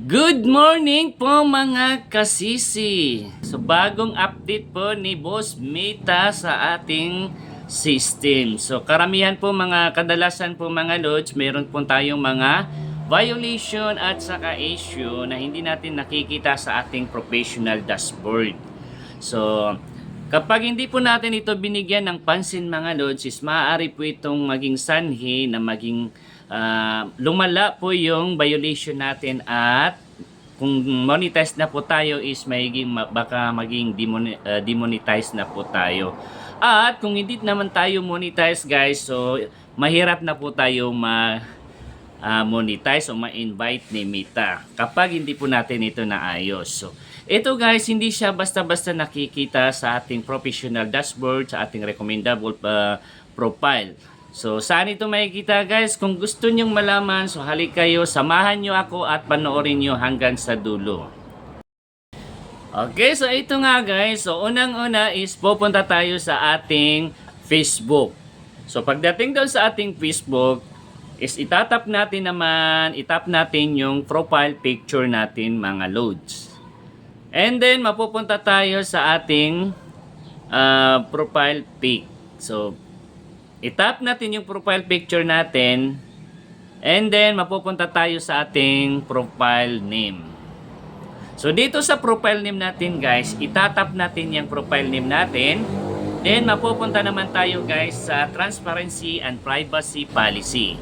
Good morning po mga kasisi. So bagong update po ni Boss Mita sa ating system. So karamihan po kadalasan po mga loads, meron po tayong mga violation at saka issue na hindi natin nakikita sa ating professional dashboard. So kapag hindi po natin ito binigyan ng pansin mga loads, is maaari po itong maging sanhi na maging lumala po yung violation natin, at kung monetize na po tayo is baka maging demonetize na po tayo. At kung hindi naman tayo monetize guys, so mahirap na po tayo monetize o ma-invite ni Meta kapag hindi po natin ito naayos. So ito guys, hindi siya basta-basta nakikita sa ating professional dashboard, sa ating recommendable profile. So saan ito makikita guys? Kung gusto nyong malaman, so halik kayo, samahan nyo ako at panoorin nyo hanggang sa dulo. Okay, so ito nga guys. So unang-una is pupunta tayo sa ating Facebook. So pagdating doon sa ating Facebook, is itap natin yung profile picture natin mga loads. And then mapupunta tayo sa ating profile pic. So itap natin yung profile picture natin, and then mapupunta tayo sa ating profile name. So dito sa profile name natin guys, itatap natin yung profile name natin. Then mapupunta naman tayo guys sa transparency and privacy policy.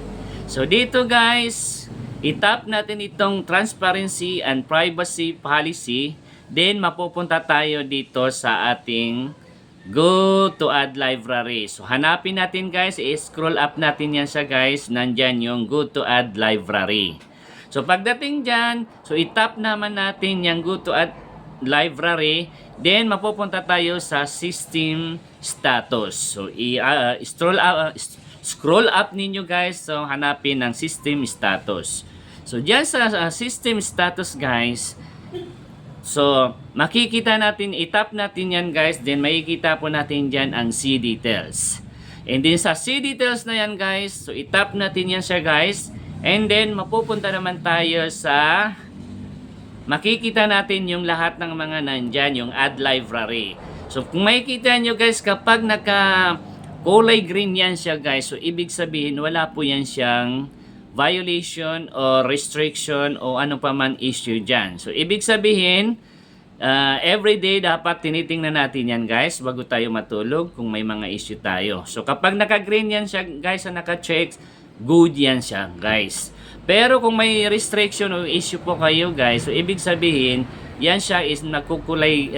So dito guys, itap natin itong transparency and privacy policy. Then mapupunta tayo dito sa ating go to add library. So hanapin natin guys, i-scroll up natin yan siya guys. Nandyan yung go to add library. So pagdating dyan, so itap naman natin yung go to add library. Then mapupunta tayo sa system status. So scroll up ninyo guys. So hanapin ang system status. So dyan sa system status guys, so makikita natin, itap natin yan guys, then makikita po natin dyan ang C details. And then sa C details na yan guys, so itap natin yan siya guys, and then mapupunta naman tayo sa, makikita natin yung lahat ng mga nandyan, yung add library. So kung makikita nyo guys, kapag naka kulay green yan siya guys, so ibig sabihin wala po yan siyang violation o restriction o ano pa man issue dyan. So ibig sabihin, everyday dapat tinitingnan natin yan guys bago tayo matulog kung may mga issue tayo. So kapag naka-green yan siya guys, na naka-check, good yan siya guys. Pero kung may restriction o issue po kayo guys, so ibig sabihin yan siya is magkukulay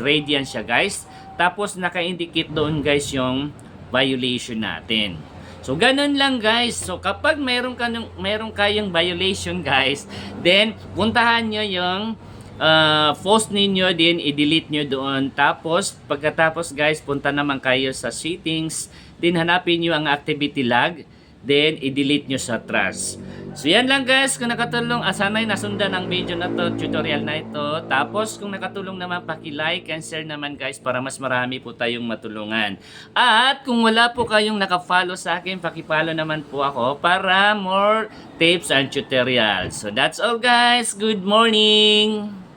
red yan siya guys. Tapos naka-indicate doon guys yung violation natin. So ganun lang guys. So kapag meron kayong violation guys, then puntahan nyo yung post ninyo, din i-delete nyo doon. Tapos pagkatapos guys, punta naman kayo sa settings, din hanapin nyo ang activity log, then i-delete nyo sa trash. So yan lang guys, kung nakatulong, sana'y nasundan ang video na to, tutorial na ito. Tapos kung nakatulong naman, paki-like and share naman guys para mas marami po tayong matulungan. At kung wala po kayong naka-follow sa akin, paki-follow naman po ako para more tips and tutorials. So that's all guys, good morning!